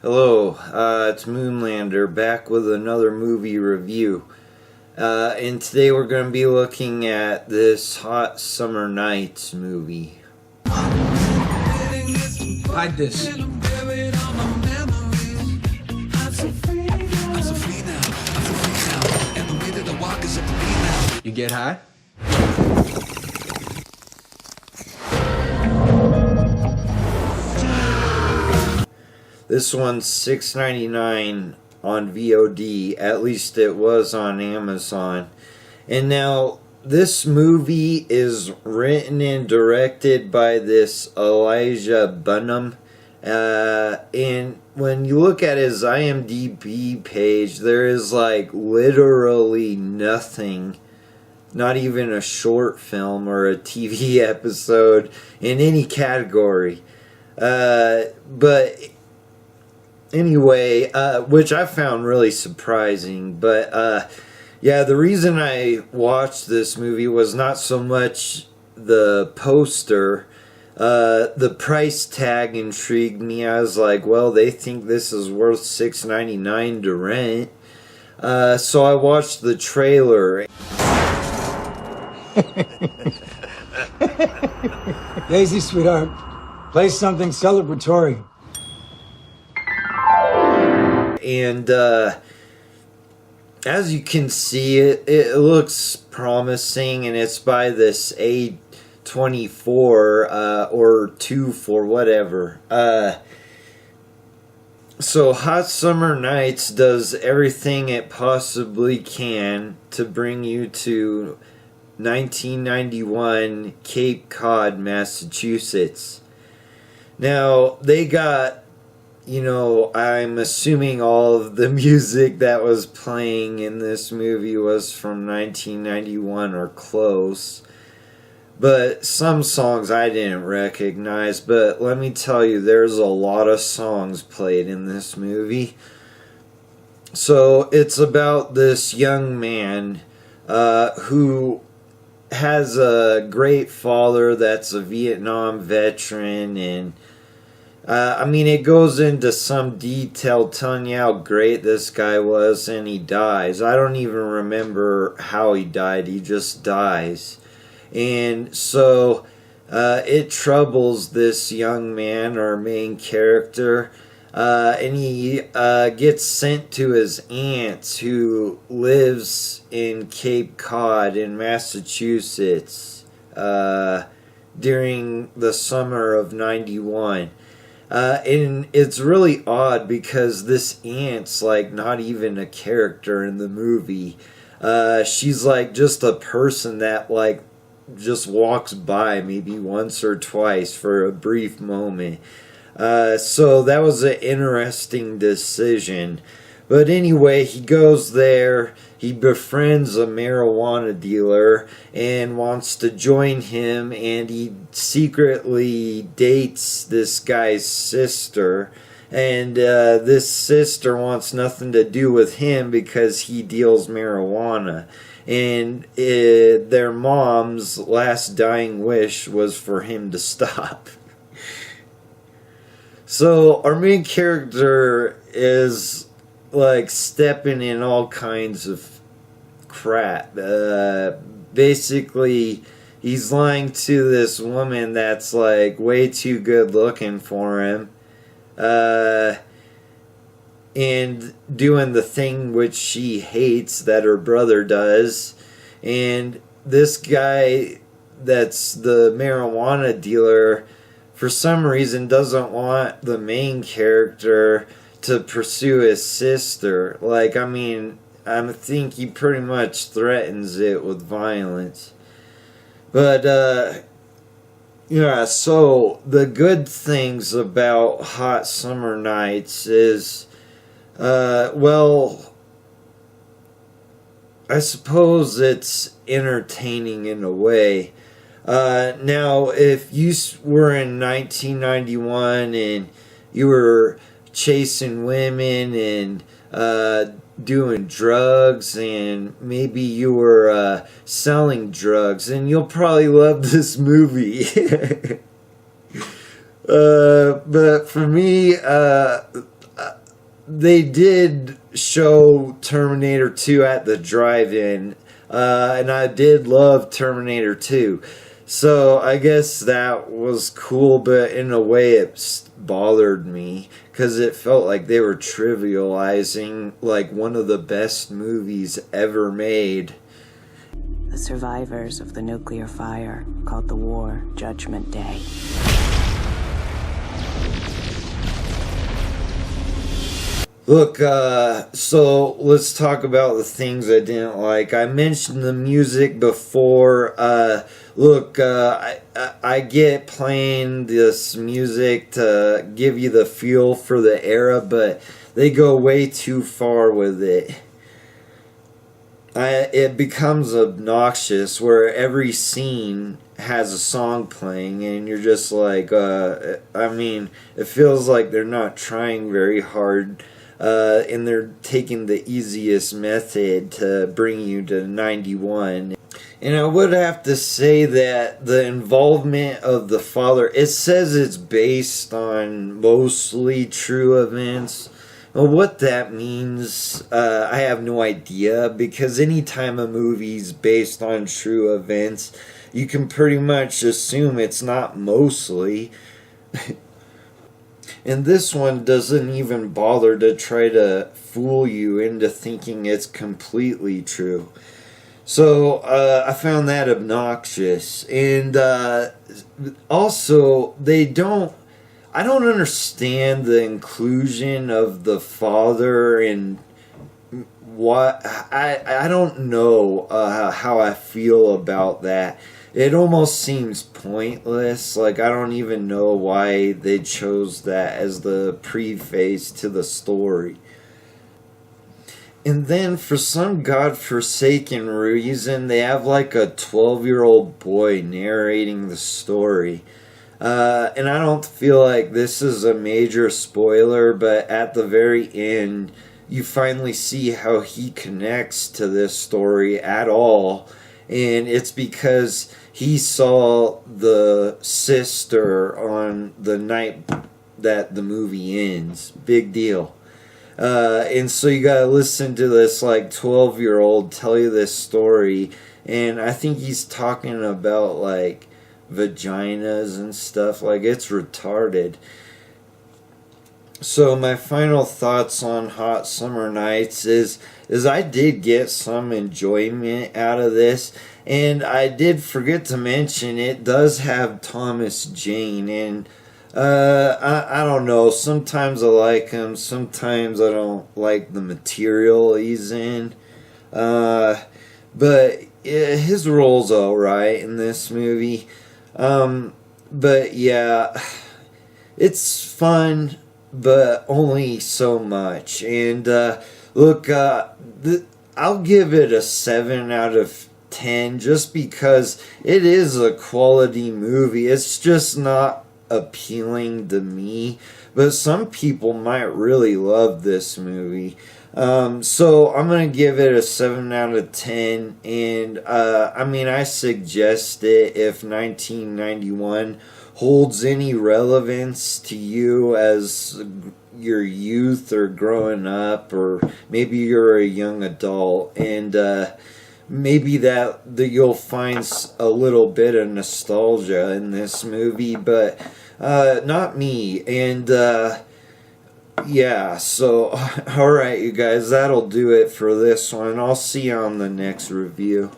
Hello, it's Moonlander back with another movie review. And today we're going to be looking at this Hot Summer Nights movie. Hide this. You get high? This one's $6.99 on VOD, at least it was on Amazon. And now, this movie is written and directed by this Elijah Bunham. And when you look at his IMDb page, there is like literally nothing, not even a short film or a TV episode in any category. But anyway, which I found really surprising. But yeah, the reason I watched this movie was not so much the poster. The price tag intrigued me. I was like, well, they think this is worth $6.99 to rent. So I watched the trailer. Daisy, sweetheart, play something celebratory. And as you can see, it looks promising, and it's by this A24 or 2 for whatever. So Hot Summer Nights does everything it possibly can to bring you to 1991 Cape Cod, Massachusetts. Now, they got, I'm assuming all of the music that was playing in this movie was from 1991 or close. But some songs I didn't recognize. But let me tell you, there's a lot of songs played in this movie. So it's about this young man who has a great father that's a Vietnam veteran, and it goes into some detail telling you how great this guy was, and he dies. I don't even remember how he died. He just dies. And so it troubles this young man, our main character, and he gets sent to his aunt who lives in Cape Cod in Massachusetts during the summer of '91. And it's really odd because this aunt's like not even a character in the movie. She's like just a person that like just walks by maybe once or twice for a brief moment. So that was an interesting decision. But anyway, he goes there, he befriends a marijuana dealer and wants to join him, and he secretly dates this guy's sister. And this sister wants nothing to do with him because he deals marijuana. And their mom's last dying wish was for him to stop. So our main character is like stepping in all kinds of crap. Basically, he's lying to this woman that's like way too good looking for him. And doing the thing which she hates that her brother does. And this guy that's the marijuana dealer, for some reason, doesn't want the main character to pursue his sister. I think he pretty much threatens it with violence. But, yeah, so the good things about Hot Summer Nights is, I suppose it's entertaining in a way. Now, if you were in 1991 and you were chasing women and doing drugs, and maybe you were selling drugs, and you'll probably love this movie. But for me, they did show Terminator 2 at the drive-in, and I did love Terminator 2. So I guess that was cool, but in a way it bothered me because it felt like they were trivializing like one of the best movies ever made. The survivors of the nuclear fire called the war Judgment Day. Look, so let's talk about the things I didn't like. I mentioned the music before. Look, I get playing this music to give you the feel for the era, but they go way too far with it. It becomes obnoxious where every scene has a song playing and you're just like, I mean, it feels like they're not trying very hard. And they're taking the easiest method to bring you to 91. And I would have to say that the involvement of the father, it says it's based on mostly true events. Well, what that means, I have no idea, because anytime a movie's based on true events, you can pretty much assume it's not mostly. And this one doesn't even bother to try to fool you into thinking it's completely true. So I found that obnoxious. And also, I don't understand the inclusion of the father and what I don't know how I feel about that. It almost seems pointless. Like, I don't even know why they chose that as the preface to the story. And then, for some godforsaken reason, they have like a 12-year-old boy narrating the story. And I don't feel like this is a major spoiler, but at the very end, you finally see how he connects to this story at all. And it's because he saw the sister on the night that the movie ends. Big deal. And so you gotta listen to this like 12-year-old tell you this story. And I think he's talking about like vaginas and stuff. Like, it's retarded. So my final thoughts on Hot Summer Nights is I did get some enjoyment out of this, and I did forget to mention it does have Thomas Jane, and I don't know, sometimes I like him, sometimes I don't like the material he's in, but his role's alright in this movie, but yeah, it's fun, but only so much. And look, I'll give it a 7 out of 10 just because it is a quality movie. It's just not appealing to me, but some people might really love this movie. So I'm gonna give it a 7 out of 10, and I mean, I suggest it if 1991 holds any relevance to you as your youth or growing up, or maybe you're a young adult, and maybe that you'll find a little bit of nostalgia in this movie, but not me. And yeah, so alright, you guys, that'll do it for this one. I'll see you on the next review.